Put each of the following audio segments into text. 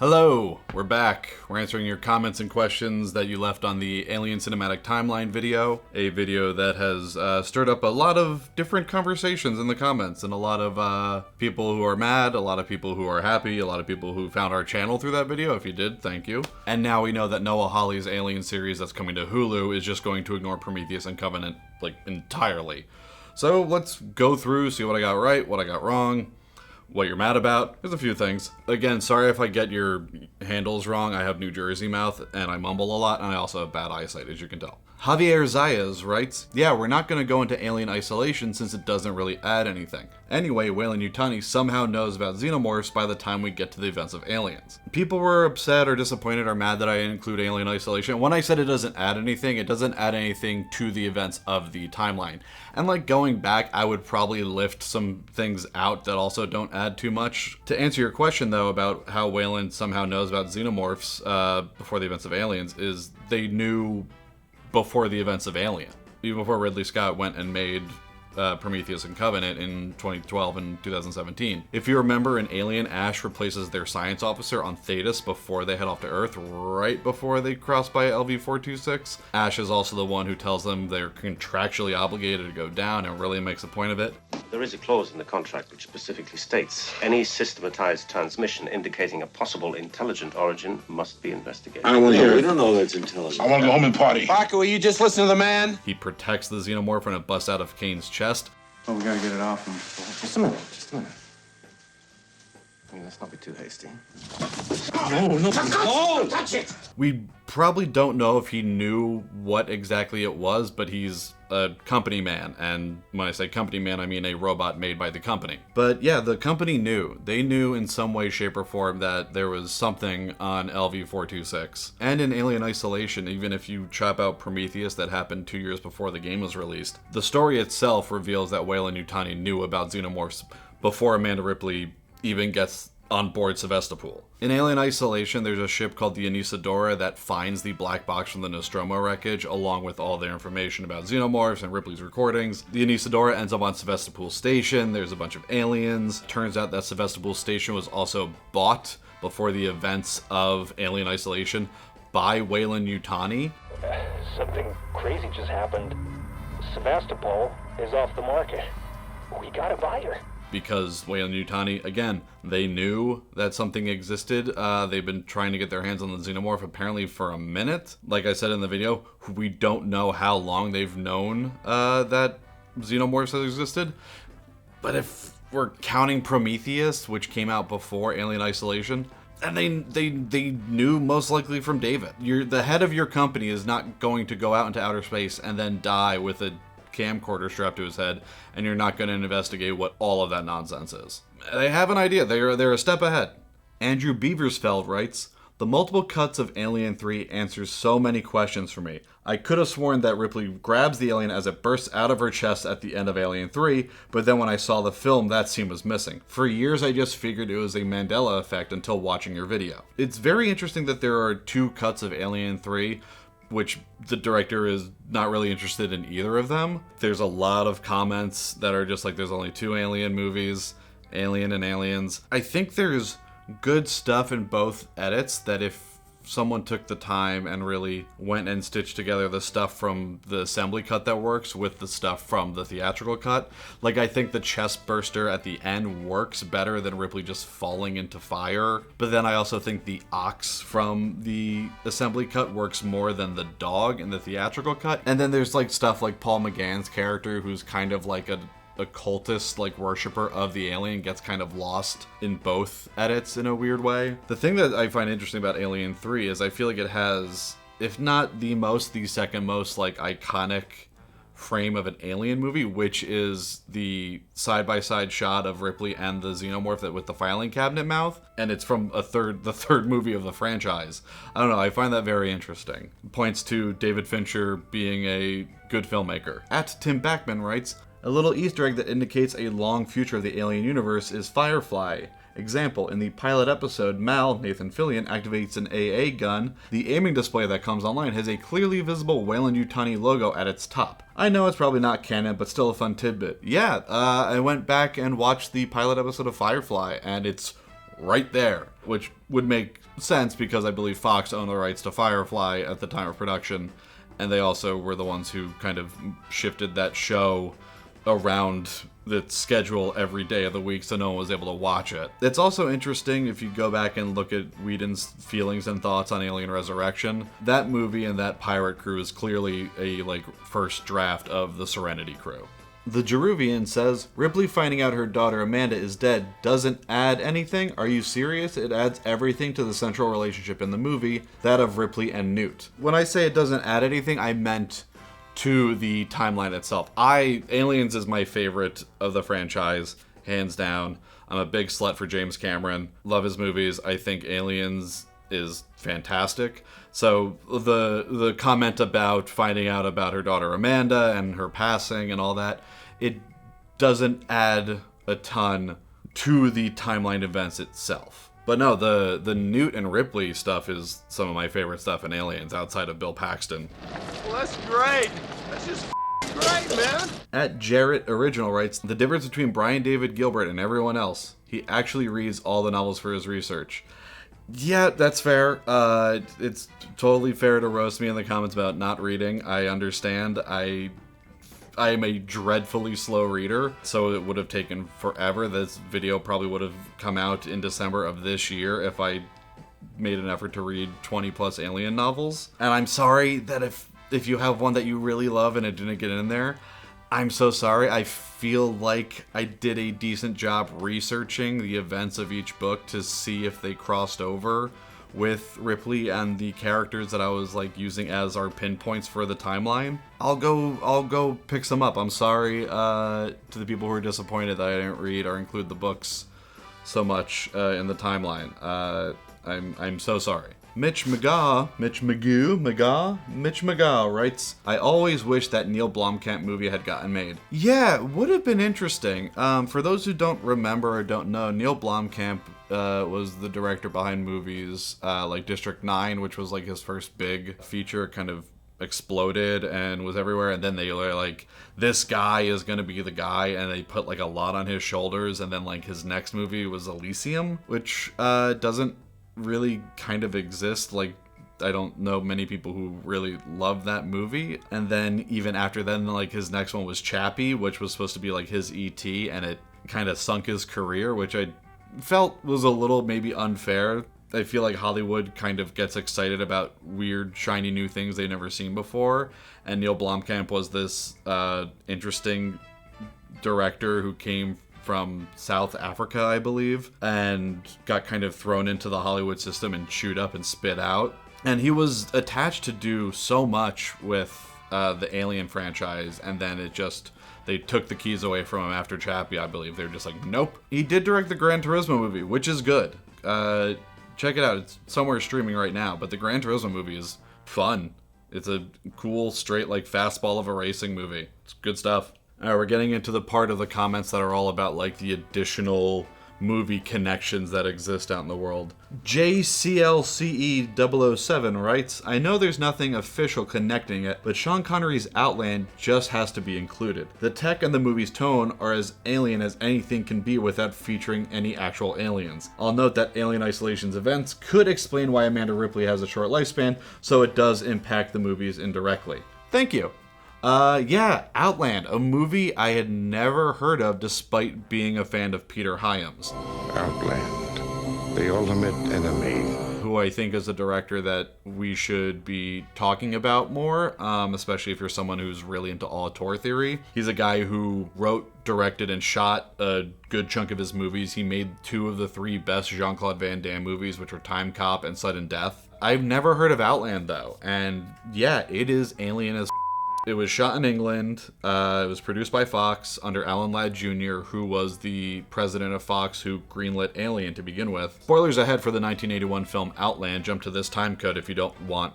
Hello, we're back. We're answering your comments and questions that you left on the Alien Cinematic Timeline video, a video that has stirred up a lot of different conversations in the comments, and a lot of people who are mad, a lot of people who are happy, a lot of people who found our channel through that video. If you did, thank you. And now we know that Noah Hawley's Alien series that's coming to Hulu is just going to ignore Prometheus and Covenant, entirely. So let's go through, see what I got right, what I got wrong, what you're mad about. There's a few things. Again, sorry if I get your handles wrong. I have New Jersey mouth and I mumble a lot, and I also have bad eyesight, as you can tell. Javier Zayas writes, yeah, we're not going to go into Alien Isolation since it doesn't really add anything. Anyway, Weyland-Yutani somehow knows about xenomorphs by the time we get to the events of Aliens. People were upset or disappointed or mad that I include Alien Isolation. When I said it doesn't add anything, it doesn't add anything to the events of the timeline. And going back, I would probably lift some things out that also don't add too much. To answer your question, though, about how Weyland somehow knows about xenomorphs before the events of Aliens, is they knew before the events of Alien. Even before Ridley Scott went and made Prometheus and Covenant in 2012 and 2017. If you remember, in Alien, Ash replaces their science officer on Thetis before they head off to Earth, right before they cross by LV-426. Ash is also the one who tells them they're contractually obligated to go down and really makes a point of it. There is a clause in the contract which specifically states any systematized transmission indicating a possible intelligent origin must be investigated. I don't want to hear it. We don't know that's intelligent. I want to go home and party. Parker, will you just listen to the man? He protects the xenomorph and it busts out of Kane's chest. Oh, we gotta get it off him. Just a minute. I mean, let's not be too hasty. No. Touch it! We probably don't know if he knew what exactly it was, but he's a company man. And when I say company man, I mean a robot made by the company. But yeah, the company knew. They knew in some way, shape, or form that there was something on LV-426. And in Alien Isolation, even if you chop out Prometheus that happened 2 years before the game was released, the story itself reveals that Weyland-Yutani knew about xenomorphs before Amanda Ripley even gets on board Sevastopol. In Alien Isolation, there's a ship called the Anesidora that finds the black box from the Nostromo wreckage, along with all their information about xenomorphs and Ripley's recordings. The Anesidora ends up on Sevastopol Station. There's a bunch of aliens. Turns out that Sevastopol Station was also bought before the events of Alien Isolation by Weyland-Yutani. Something crazy just happened. Sevastopol is off the market. We gotta buy her. Because Weyland-Yutani, again, they knew that something existed. They've been trying to get their hands on the xenomorph apparently for a minute. Like I said in the video, we don't know how long they've known that xenomorphs have existed. But if we're counting Prometheus, which came out before Alien Isolation, and they knew most likely from David. The head of your company is not going to go out into outer space and then die with a camcorder strapped to his head, and you're not going to investigate what all of that nonsense is. They have an idea. They're a step ahead. Andrew Beaversfeld writes, the multiple cuts of Alien 3 answers so many questions for me. I could have sworn that Ripley grabs the alien as it bursts out of her chest at the end of Alien 3, but then when I saw the film, that scene was missing. For years, I just figured it was a Mandela effect until watching your video. It's very interesting that there are two cuts of Alien 3, which the director is not really interested in either of them. There's a lot of comments that are just like, there's only two Alien movies, Alien and Aliens. I think there's good stuff in both edits that if someone took the time and really went and stitched together the stuff from the assembly cut that works with the stuff from the theatrical cut. I think the chest burster at the end works better than Ripley just falling into fire. But then I also think the ox from the assembly cut works more than the dog in the theatrical cut. And then there's stuff like Paul McGann's character, who's kind of like a cultist worshiper of the alien, gets kind of lost in both edits in a weird way. The thing that I find interesting about Alien 3 is I feel like it has, if not the most, the second most iconic frame of an Alien movie, which is the side-by-side shot of Ripley and the xenomorph with the filing cabinet mouth, and it's from the third movie of the franchise. I don't know, I find that very interesting. Points to David Fincher being a good filmmaker. At Tim Backman writes, a little Easter egg that indicates a long future of the Alien universe is Firefly. Example, in the pilot episode, Mal, Nathan Fillion, activates an AA gun. The aiming display that comes online has a clearly visible Weyland-Yutani logo at its top. I know it's probably not canon, but still a fun tidbit. Yeah, I went back and watched the pilot episode of Firefly, and it's right there, which would make sense because I believe Fox owned the rights to Firefly at the time of production, and they also were the ones who kind of shifted that show around the schedule every day of the week so no one was able to watch it. It's also interesting if you go back and look at Whedon's feelings and thoughts on Alien Resurrection. That movie and that pirate crew is clearly a first draft of the Serenity crew. The Jeruvian says, Ripley finding out her daughter Amanda is dead doesn't add anything? Are you serious? It adds everything to the central relationship in the movie, that of Ripley and Newt. When I say it doesn't add anything, I meant to the timeline itself. Aliens is my favorite of the franchise, hands down. I'm a big slut for James Cameron. Love his movies. I think Aliens is fantastic. So the comment about finding out about her daughter Amanda and her passing and all that, it doesn't add a ton to the timeline events itself. But no, the Newt and Ripley stuff is some of my favorite stuff in Aliens outside of Bill Paxton. Well, that's great. That's just great, man. At Jarrett Original writes, the difference between Brian David Gilbert and everyone else, he actually reads all the novels for his research. Yeah, that's fair. It's totally fair to roast me in the comments about not reading. I understand. I am a dreadfully slow reader, so it would have taken forever. This video probably would have come out in December of this year if I made an effort to read 20 plus Alien novels. And I'm sorry that if you have one that you really love and it didn't get in there, I'm so sorry. I feel like I did a decent job researching the events of each book to see if they crossed over with Ripley and the characters that I was using as our pinpoints for the timeline. I'll go pick some up. I'm sorry to the people who are disappointed that I didn't read or include the books so much in the timeline. I'm so sorry. Mitch MGA writes, I always wish that Neil Blomkamp movie had gotten made. Yeah, would have been interesting. For those who don't remember or don't know, Neil Blomkamp was the director behind movies like District 9, which was his first big feature, kind of exploded and was everywhere, and then they were like, this guy is gonna be the guy, and they put a lot on his shoulders, and then his next movie was Elysium, which doesn't really kind of exist. I don't know many people who really love that movie. And then even after then, his next one was Chappie, which was supposed to be his E.T., and it kind of sunk his career, which I felt was a little maybe unfair. I feel like Hollywood kind of gets excited about weird, shiny new things they've never seen before, and Neil Blomkamp was this interesting director who came from South Africa, I believe, and got kind of thrown into the Hollywood system and chewed up and spit out. And he was attached to do so much with the Alien franchise, and then they took the keys away from him after Chappie, I believe. They were just nope. He did direct the Gran Turismo movie, which is good. Check it out. It's somewhere streaming right now, but the Gran Turismo movie is fun. It's a cool, straight, fastball of a racing movie. It's good stuff. We're getting into the part of the comments that are all about the additional movie connections that exist out in the world. JCLCE007 writes, I know there's nothing official connecting it, but Sean Connery's Outland just has to be included. The tech and the movie's tone are as alien as anything can be without featuring any actual aliens. I'll note that Alien Isolation's events could explain why Amanda Ripley has a short lifespan, so it does impact the movies indirectly. Thank you. Yeah, Outland, a movie I had never heard of despite being a fan of Peter Hyams. Outland, the ultimate enemy. Who I think is a director that we should be talking about more, especially if you're someone who's really into auteur theory. He's a guy who wrote, directed, and shot a good chunk of his movies. He made 2 of the 3 best Jean-Claude Van Damme movies, which were Time Cop and Sudden Death. I've never heard of Outland, though, and yeah, it is alien as It was shot in England. It was produced by Fox under Alan Ladd Jr., who was the president of Fox who greenlit Alien to begin with. Spoilers ahead for the 1981 film Outland. Jump to this time code if you don't want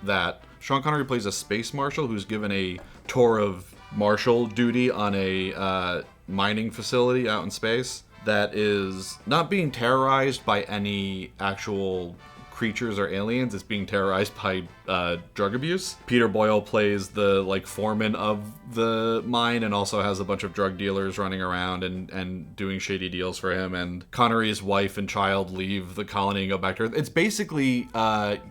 that. Sean Connery plays a space marshal who's given a tour of marshal duty on a mining facility out in space that is not being terrorized by any actual creatures or aliens. It's being terrorized by drug abuse. Peter Boyle plays the like foreman of the mine and also has a bunch of drug dealers running around and doing shady deals for him. And Connery's wife and child leave the colony and go back to Earth. It's basically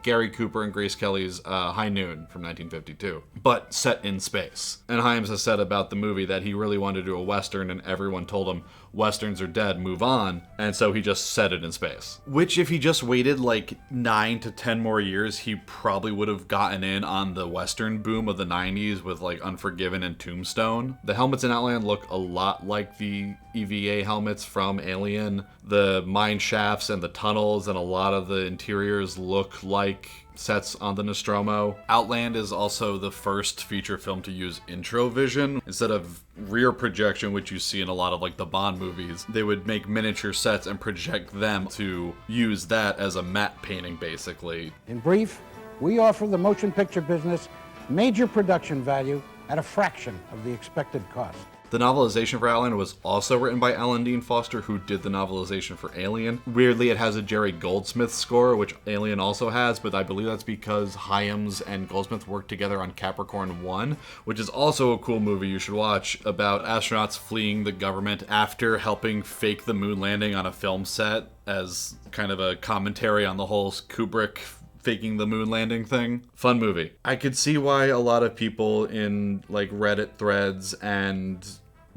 Gary Cooper and Grace Kelly's High Noon from 1952, but set in space. And Hyams has said about the movie that he really wanted to do a Western and everyone told him, Westerns are dead, move on. And so he just set it in space. Which if he just waited like 9 to 10 more years, he probably would have gotten in on the Western boom of the 90s with like Unforgiven and Tombstone. The helmets in Outland look a lot like the EVA helmets from Alien. The mine shafts and the tunnels and a lot of the interiors look like sets on the Nostromo. Outland is also the first feature film to use introvision instead of rear projection, which you see in a lot of like the Bond movies. They would make miniature sets and project them to use that as a matte painting, basically. In brief, we offer the motion picture business major production value at a fraction of the expected cost. The novelization for Outland was also written by Alan Dean Foster, who did the novelization for Alien. Weirdly, it has a Jerry Goldsmith score, which Alien also has, but I believe that's because Hyams and Goldsmith worked together on Capricorn 1, which is also a cool movie you should watch, about astronauts fleeing the government after helping fake the moon landing on a film set as kind of a commentary on the whole Kubrick faking the moon landing thing. Fun movie. I could see why a lot of people in like Reddit threads and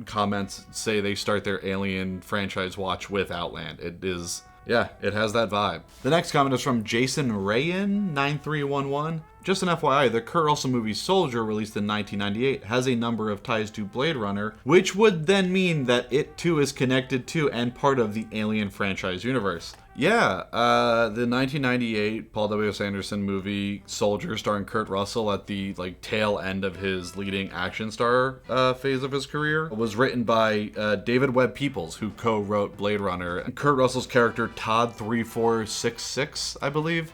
comments say they start their Alien franchise watch with Outland. It is, yeah, it has that vibe. The next comment is from Jason Rayan 9311. Just an FYI, the Kurt Russell movie Soldier, released in 1998, has a number of ties to Blade Runner, which would then mean that it too is connected to and part of the Alien franchise universe. Yeah, the 1998 Paul W.S. Anderson movie Soldier, starring Kurt Russell at the like tail end of his leading action star phase of his career, was written by David Webb Peoples, who co-wrote Blade Runner. And Kurt Russell's character Todd 3466, I believe,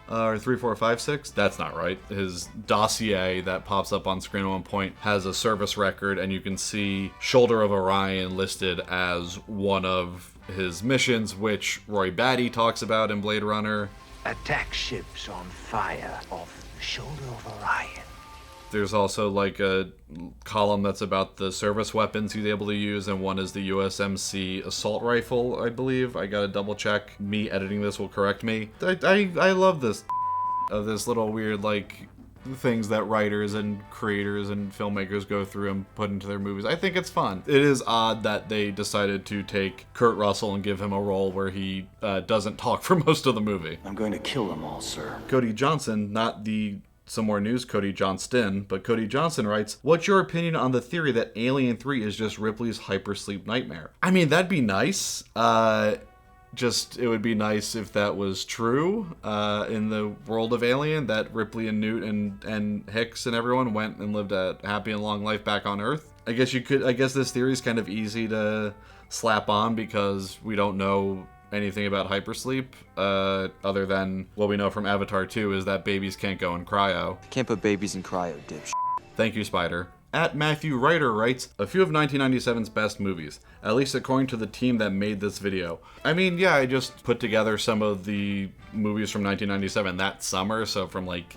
or 3456, that's not right. His dossier that pops up on screen at one point has a service record, and you can see Shoulder of Orion listed as one of his missions, which Roy Batty talks about in Blade Runner. Attack ships on fire off the Shoulder of Orion. There's also like a column that's about the service weapons he's able to use, and one is the USMC assault rifle, I believe. I gotta double check. Me editing this will correct me. I love this of this little weird like things that writers and creators and filmmakers go through and put into their movies. I think it's fun. It is odd that they decided to take Kurt Russell and give him a role where he doesn't talk for most of the movie. I'm going to kill them all, sir. Cody Johnson, not the Some More News Cody Johnston, but Cody Johnson writes, what's your opinion on the theory that Alien 3 is just Ripley's hypersleep nightmare? I mean, that'd be nice. It would be nice if that was true in the world of Alien, that Ripley and Newt and Hicks and everyone went and lived a happy and long life back on Earth. I guess this theory is kind of easy to slap on because we don't know anything about hypersleep other than what we know from Avatar 2 is that babies can't go in cryo. Can't put babies in cryo, dipsh. Thank you, Spider. At Matthew Ryder writes, a few of 1997's best movies, at least according to the team that made this video. I mean, yeah, I just put together some of the movies from 1997 that summer, so from like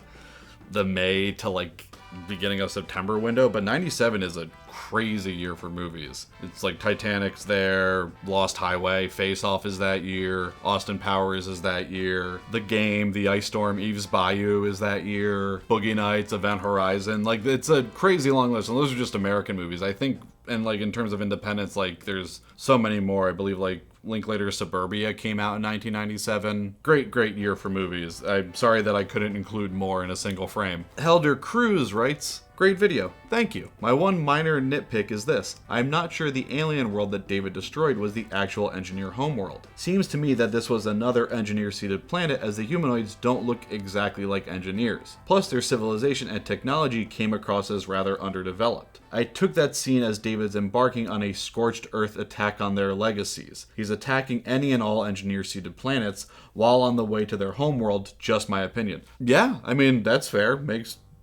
the May to like beginning of September window, but 97 is a crazy year for movies. It's like Titanic's there, Lost Highway, Face Off is that year, Austin Powers is that year, The Game, The Ice Storm, Eve's Bayou is that year, Boogie Nights, Event Horizon. Like, it's a crazy long list, and those are just American movies. I think, and like in terms of independence, like there's so many more. I believe like Linklater's Suburbia came out in 1997. Great year for movies. I'm sorry that I couldn't include more in a single frame. Helder Cruz writes, great video. Thank you. My one minor nitpick is this. I'm not sure the alien world that David destroyed was the actual engineer homeworld. Seems to me that this was another engineer-seeded planet, as the humanoids don't look exactly like engineers. Plus, their civilization and technology came across as rather underdeveloped. I took that scene as David's embarking on a scorched earth attack on their legacies. He's attacking any and all engineer-seeded planets while on the way to their homeworld, just my opinion. Yeah, I mean, that's fair.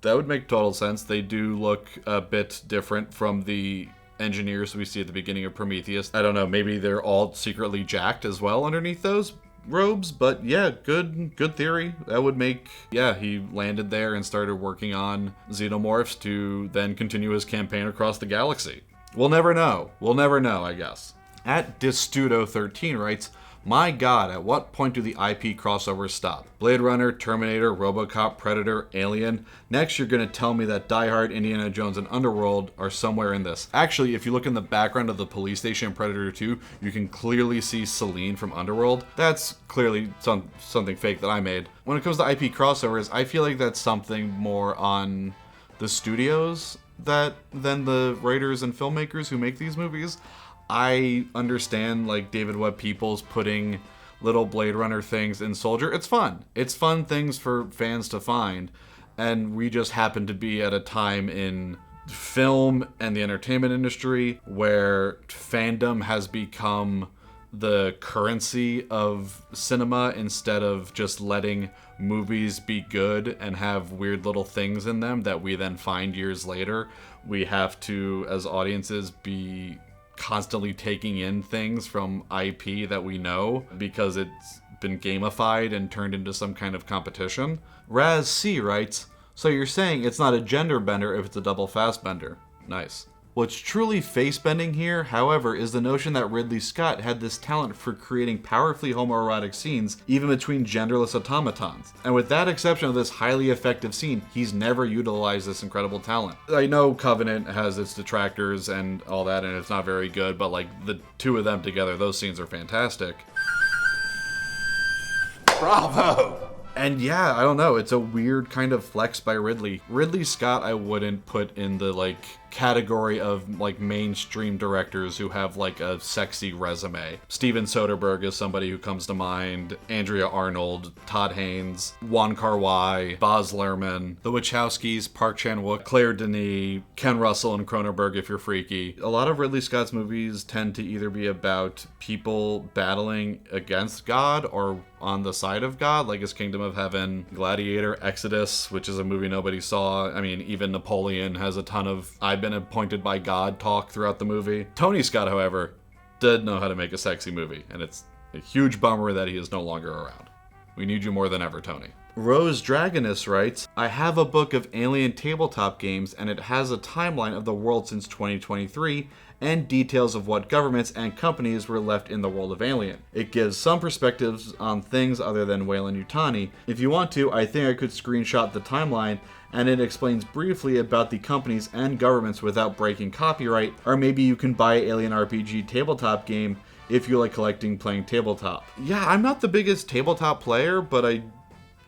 That would make total sense. They do look a bit different from the engineers we see at the beginning of Prometheus. I don't know, maybe they're all secretly jacked as well underneath those. robes, but yeah, good theory. That would make, he landed there and started working on xenomorphs to then continue his campaign across the galaxy. We'll never know, I guess. At Distudo13 writes, my god, at what point do the IP crossovers stop? Blade Runner, Terminator, RoboCop, Predator, Alien. Next, you're going to tell me that Die Hard, Indiana Jones, and Underworld are somewhere in this. Actually, if you look in the background of the police station in Predator 2, you can clearly see Celine from Underworld. That's clearly something fake that I made. When it comes to IP crossovers, I feel like that's something more on the studios than the writers and filmmakers who make these movies. I understand, like, David Webb Peoples putting little Blade Runner things in Soldier. It's fun. It's fun things for fans to find. And we just happen to be at a time in film and the entertainment industry where fandom has become the currency of cinema instead of just letting movies be good and have weird little things in them that we then find years later. We have to, as audiences, be constantly taking in things from IP that we know because it's been gamified and turned into some kind of competition. Raz C writes, so you're saying it's not a gender bender if it's a double fast bender. Nice. What's truly face-bending here, however, is the notion that Ridley Scott had this talent for creating powerfully homoerotic scenes, even between genderless automatons. And with that exception of this highly effective scene, he's never utilized this incredible talent. I know Covenant has its detractors and all that, and it's not very good, but like the two of them together, those scenes are fantastic. Bravo! And yeah, I don't know, it's a weird kind of flex by Ridley. Ridley Scott I wouldn't put in the like category of like mainstream directors who have like a sexy resume. Steven Soderbergh is somebody who comes to mind, Andrea Arnold, Todd Haynes, Wong Kar-wai, Baz Luhrmann, the Wachowskis, Park Chan-wook, Claire Denis, Ken Russell and Cronenberg if you're freaky. A lot of Ridley Scott's movies tend to either be about people battling against God or on the side of God, like his Kingdom of Heaven, Gladiator, Exodus, which is a movie nobody saw. I mean, even Napoleon has a ton of I've been appointed by God talk throughout the movie. Tony Scott, however, did know how to make a sexy movie, and it's a huge bummer that he is no longer around. We need you more than ever, Tony. Rose Dragoness writes, I have a book of Alien tabletop games, and it has a timeline of the world since 2023 and details of what governments and companies were left in the world of Alien. It gives some perspectives on things other than Weyland-Yutani. If you want to, I think I could screenshot the timeline, and it explains briefly about the companies and governments without breaking copyright, or maybe you can buy Alien RPG tabletop game if you like playing tabletop. Yeah, I'm not the biggest tabletop player, but I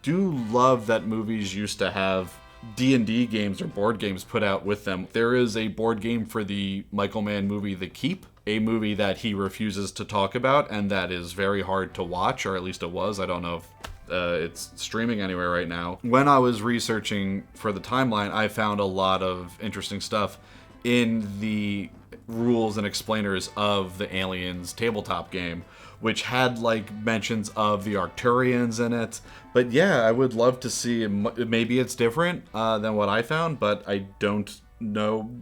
do love that movies used to have D&D games or board games put out with them. There is a board game for the Michael Mann movie The Keep, a movie that he refuses to talk about and that is very hard to watch, or at least it was. I don't know if it's streaming anywhere right now. When I was researching for the timeline, I found a lot of interesting stuff in the rules and explainers of the Aliens tabletop game, which had like mentions of the Arcturians in it. But yeah, I would love to see, maybe it's different than what I found, but I don't know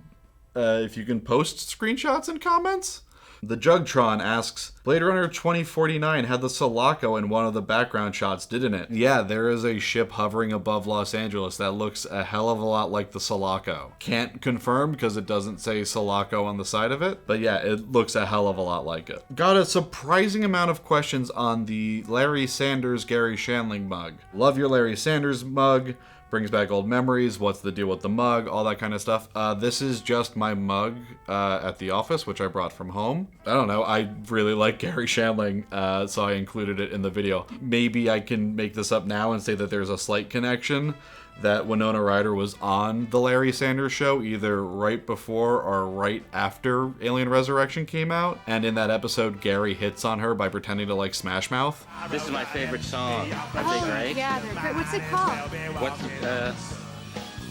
if you can post screenshots and comments. The Jugtron asks, Blade Runner 2049 had the Sulaco in one of the background shots, didn't it? Yeah, there is a ship hovering above Los Angeles that looks a hell of a lot like the Sulaco. Can't confirm because it doesn't say Sulaco on the side of it, but yeah, it looks a hell of a lot like it. Got a surprising amount of questions on the Larry Sanders Gary Shandling mug. Love your Larry Sanders mug. Brings back old memories, what's the deal with the mug, all that kind of stuff. This is just my mug at the office, which I brought from home. I don't know, I really like Gary Shandling, so I included it in the video. Maybe I can make this up now and say that there's a slight connection, that Winona Ryder was on the Larry Sanders Show either right before or right after Alien Resurrection came out. And in that episode, Gary hits on her by pretending to like Smash Mouth. This is my favorite song. Aren't they great? Yeah, they're great. What's it called? What's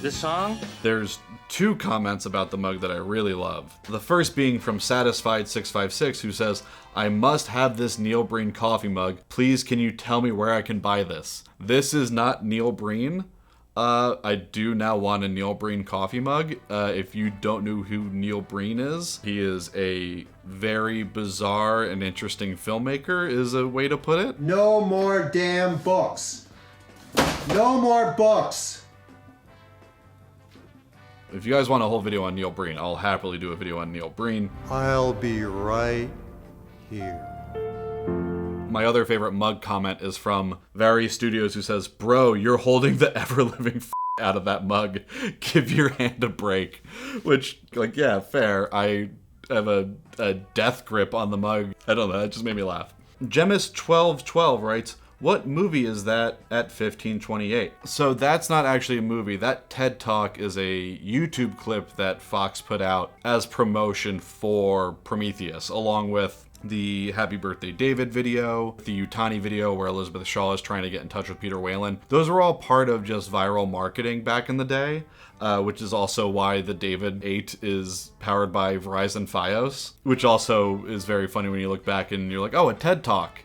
this song? There's two comments about the mug that I really love. The first being from Satisfied656, who says, I must have this Neil Breen coffee mug. Please, can you tell me where I can buy this? This is not Neil Breen. I do now want a Neil Breen coffee mug. If you don't know who Neil Breen is, he is a very bizarre and interesting filmmaker, is a way to put it. No more damn books. No more books. If you guys want a whole video on Neil Breen, I'll happily do a video on Neil Breen. I'll be right here. My other favorite mug comment is from VAR Studios, who says, "Bro, you're holding the ever-living out of that mug. Give your hand a break." Which, like, yeah, fair. I have a death grip on the mug. I don't know, that just made me laugh. Gemis1212 writes, "What movie is that at 1528?" So that's not actually a movie. That TED Talk is a YouTube clip that Fox put out as promotion for Prometheus, along with the Happy Birthday David video, the Yutani video where Elizabeth Shaw is trying to get in touch with Peter Whalen. Those were all part of just viral marketing back in the day, which is also why the David 8 is powered by Verizon Fios, which also is very funny when you look back and you're like, oh, a TED Talk.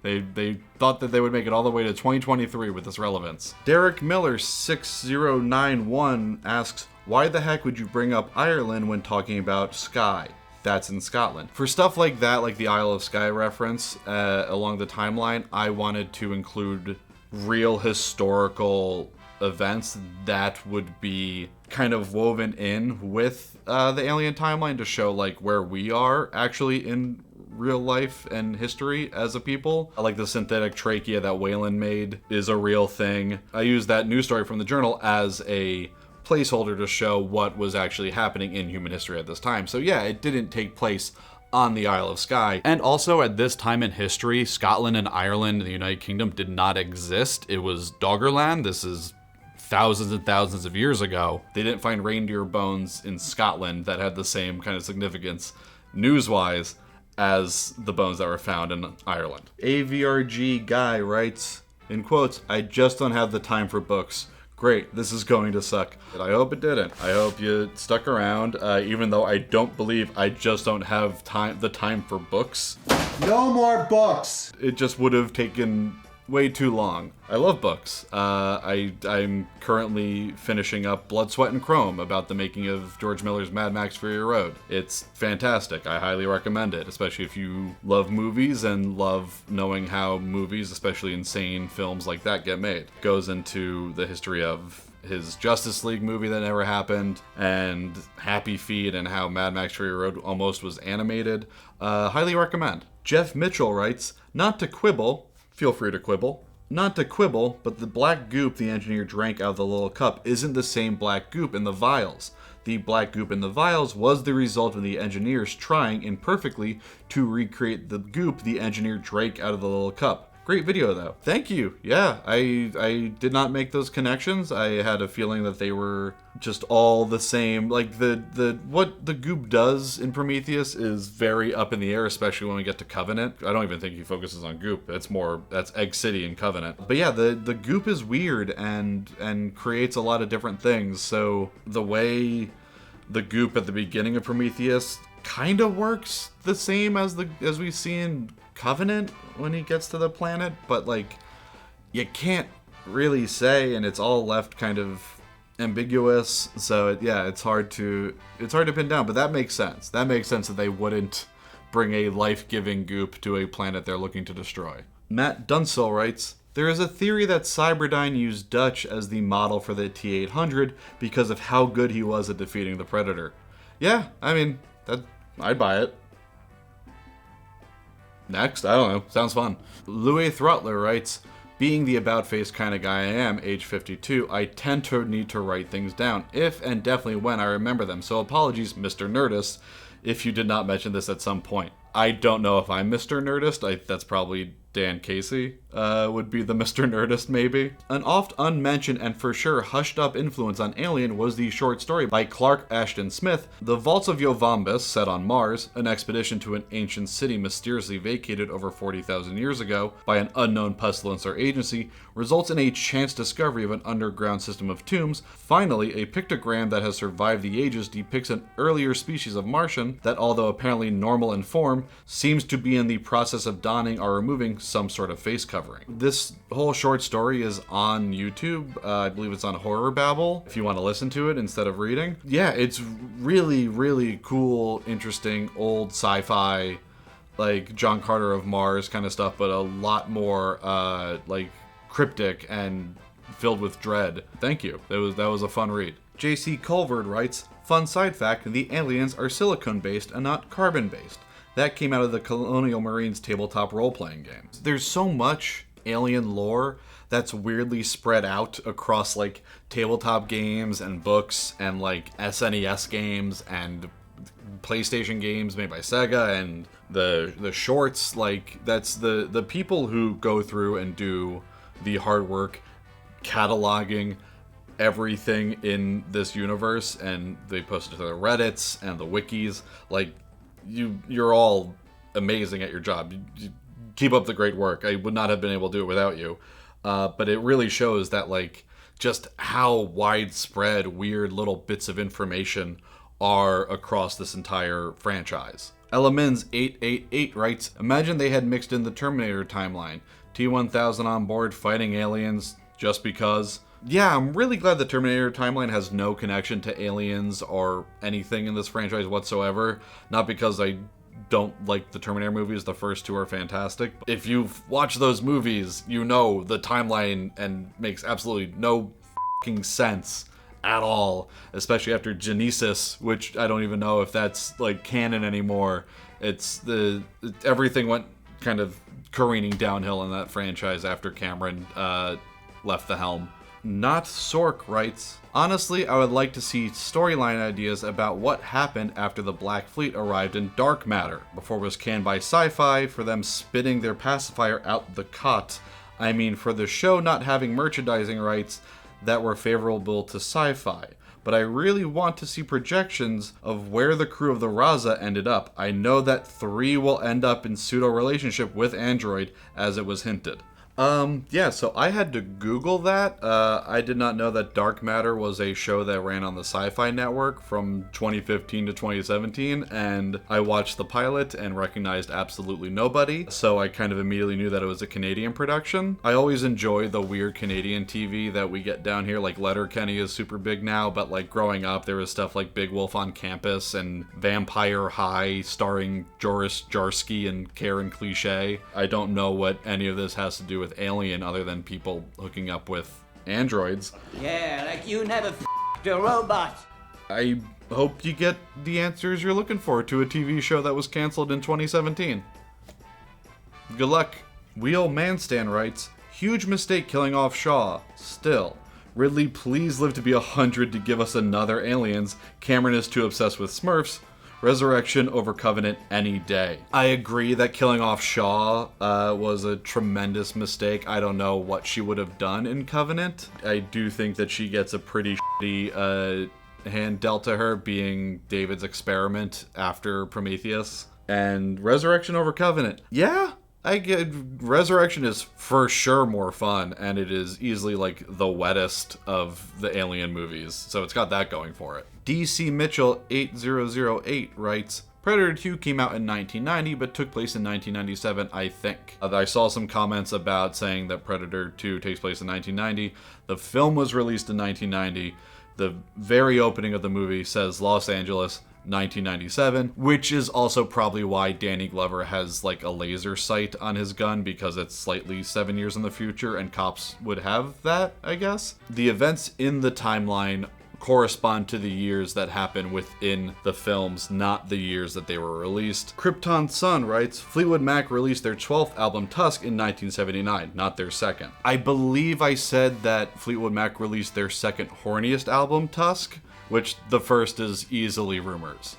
They thought that they would make it all the way to 2023 with this relevance. Derek Miller 6091 asks, "Why the heck would you bring up Ireland when talking about Skye? That's in Scotland." For stuff like that, like the Isle of Skye reference along the timeline, I wanted to include real historical events that would be kind of woven in with the alien timeline to show like where we are actually in real life and history as a people. Like the synthetic trachea that Whalen made is a real thing. I used that news story from the Journal as a placeholder to show what was actually happening in human history at this time. So yeah, it didn't take place on the Isle of Skye. And also at this time in history, Scotland and Ireland and the United Kingdom did not exist. It was Doggerland. This is thousands and thousands of years ago. They didn't find reindeer bones in Scotland that had the same kind of significance news-wise as the bones that were found in Ireland. AVRG Guy writes, in quotes, "I just don't have the time for books. Great, this is going to suck." I hope it didn't. I hope you stuck around, even though I don't believe I just don't have the time for books. No more books. It just would have taken way too long. I love books. I'm currently finishing up Blood, Sweat, and Chrome about the making of George Miller's Mad Max Fury Road. It's fantastic. I highly recommend it, especially if you love movies and love knowing how movies, especially insane films like that, get made. It goes into the history of his Justice League movie that never happened, and Happy Feet, and how Mad Max Fury Road almost was animated. Highly recommend. Jeff Mitchell writes, "Not to quibble," feel free to quibble. "Not to quibble, but the black goop the engineer drank out of the little cup isn't the same black goop in the vials. The black goop in the vials was the result of the engineers trying imperfectly to recreate the goop the engineer drank out of the little cup." Great video though. Thank you. Yeah, I did not make those connections. I had a feeling that they were just all the same. Like the what the goop does in Prometheus is very up in the air, especially when we get to Covenant. I don't even think he focuses on goop. That's Egg City in Covenant. But yeah, the goop is weird and creates a lot of different things. So the way the goop at the beginning of Prometheus kind of works the same as we see in Covenant when he gets to the planet, but like you can't really say, and it's all left kind of ambiguous. So it's hard to pin down, but that makes sense. That makes sense that they wouldn't bring a life-giving goop to a planet they're looking to destroy. Matt Dunsell writes, "There is a theory that Cyberdyne used Dutch as the model for the T-800 because of how good he was at defeating the Predator." Yeah, I mean, I'd buy it. Next, I don't know, sounds fun. Louis Throttler writes, "Being the about-face kind of guy I am, age 52, I tend to need to write things down, if and definitely when I remember them, so apologies, Mr. Nerdist, if you did not mention this at some point." I don't know if I'm Mr. Nerdist. That's probably Dan Casey would be the Mr. Nerdist, maybe. An oft unmentioned and for sure hushed up influence on Alien was the short story by Clark Ashton Smith, The Vaults of Yovombus, set on Mars, an expedition to an ancient city mysteriously vacated over 40,000 years ago by an unknown pestilence or agency, results in a chance discovery of an underground system of tombs. Finally, a pictogram that has survived the ages depicts an earlier species of Martian that, although apparently normal in form, seems to be in the process of donning or removing some sort of face covering. This whole short story is on YouTube. I believe it's on Horror Babble, if you want to listen to it instead of reading. Yeah, it's really, really cool, interesting, old sci-fi, like John Carter of Mars kind of stuff, but a lot more like cryptic and filled with dread. Thank you. That was a fun read. JC Culver writes, fun side fact, the aliens are silicone-based and not carbon-based. That came out of the Colonial Marines tabletop role-playing games. There's so much alien lore that's weirdly spread out across like tabletop games and books and like SNES games and PlayStation games made by Sega and the shorts. Like, that's the people who go through and do the hard work cataloging everything in this universe, and they post it to the Reddits and the wikis. Like, you're all amazing at your job. You keep up the great work. I would not have been able to do it without you. But it really shows that, like, just how widespread weird little bits of information are across this entire franchise. Elements888 writes, imagine they had mixed in the Terminator timeline. T-1000 on board fighting aliens just because. Yeah, I'm really glad the Terminator timeline has no connection to aliens or anything in this franchise whatsoever. Not because I don't like the Terminator movies, the first two are fantastic. If you've watched those movies, you know the timeline and makes absolutely no fucking sense at all, especially after Genesis, which I don't even know if that's like canon anymore. Everything went kind of careening downhill in that franchise after Cameron left the helm. Not Sork writes, honestly, I would like to see storyline ideas about what happened after the Black Fleet arrived in Dark Matter, before it was canned by Sci-Fi for them spitting their pacifier out the cot. I mean, for the show not having merchandising rights that were favorable to Sci-Fi. But I really want to see projections of where the crew of the Raza ended up. I know that 3 will end up in pseudo-relationship with Android, as it was hinted. Yeah, so I had to Google that. I did not know that Dark Matter was a show that ran on the Sci-Fi Network from 2015 to 2017, and I watched the pilot and recognized absolutely nobody, so I kind of immediately knew that it was a Canadian production. I always enjoy the weird Canadian TV that we get down here, like Letterkenny is super big now, but like growing up there was stuff like Big Wolf on Campus and Vampire High starring Joris Jarsky and Karen Cliche. I don't know what any of this has to do with Alien other than people hooking up with androids. Yeah, like you never f***ed a robot. I hope you get the answers you're looking for to a TV show that was canceled in 2017. Good luck. Wheel Manstan writes, huge mistake killing off Shaw. Still, Ridley, please live to be 100 to give us another Aliens. Cameron is too obsessed with Smurfs. Resurrection over Covenant any day. I agree that killing off Shaw was a tremendous mistake. I don't know what she would have done in Covenant. I do think that she gets a pretty shitty hand dealt to her, being David's experiment after Prometheus. And Resurrection over Covenant. Yeah, I get Resurrection is for sure more fun, and it is easily like the wettest of the Alien movies. So it's got that going for it. DC Mitchell 8008 writes, Predator 2 came out in 1990, but took place in 1997, I think. I saw some comments about saying that Predator 2 takes place in 1990. The film was released in 1990. The very opening of the movie says Los Angeles, 1997, which is also probably why Danny Glover has like a laser sight on his gun, because it's slightly 7 years in the future and cops would have that, I guess. The events in the timeline correspond to the years that happen within the films, not the years that they were released. Krypton Sun writes, Fleetwood Mac released their 12th album Tusk in 1979, not their second. I believe I said that Fleetwood Mac released their second horniest album Tusk, which the first is easily Rumors.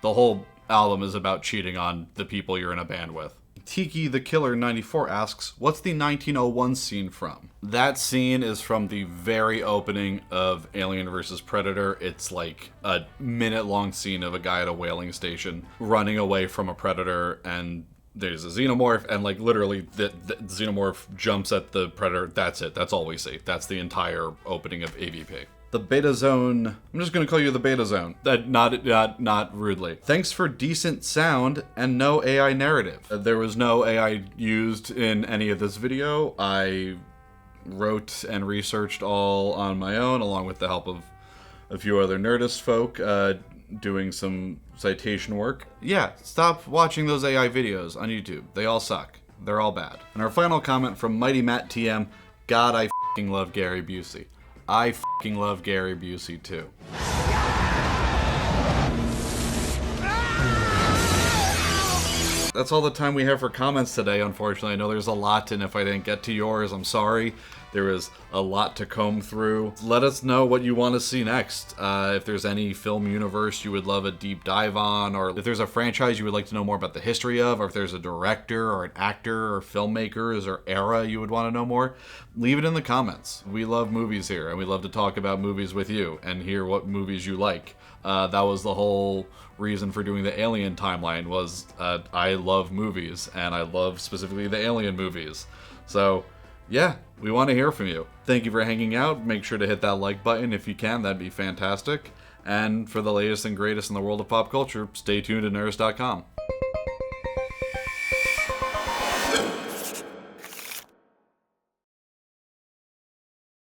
The whole album is about cheating on the people you're in a band with. Tiki the Killer 94 asks, what's the 1901 scene from? That scene is from the very opening of Alien vs. Predator. It's like a minute-long scene of a guy at a whaling station running away from a predator, and there's a xenomorph, and like literally the xenomorph jumps at the predator. That's it. That's all we see. That's the entire opening of AVP. The Beta Zone. I'm just gonna call you the Beta Zone. Not rudely. Thanks for decent sound and no AI narrative. There was no AI used in any of this video. I wrote and researched all on my own, along with the help of a few other Nerdist folk, doing some citation work. Yeah, stop watching those AI videos on YouTube. They all suck. They're all bad. And our final comment from Mighty Matt TM. God, I f***ing love Gary Busey. I f***ing love Gary Busey too. That's all the time we have for comments today, unfortunately. I know there's a lot, and if I didn't get to yours, I'm sorry. There is a lot to comb through. Let us know what you want to see next. If there's any film universe you would love a deep dive on, or if there's a franchise you would like to know more about the history of, or if there's a director or an actor or filmmakers or era you would want to know more, leave it in the comments. We love movies here, and we love to talk about movies with you and hear what movies you like. That was the whole reason for doing the Alien timeline, was I love movies, and I love specifically the Alien movies. So, yeah, we want to hear from you. Thank you for hanging out. Make sure to hit that like button if you can. That'd be fantastic. And for the latest and greatest in the world of pop culture, stay tuned to Nerdist.com.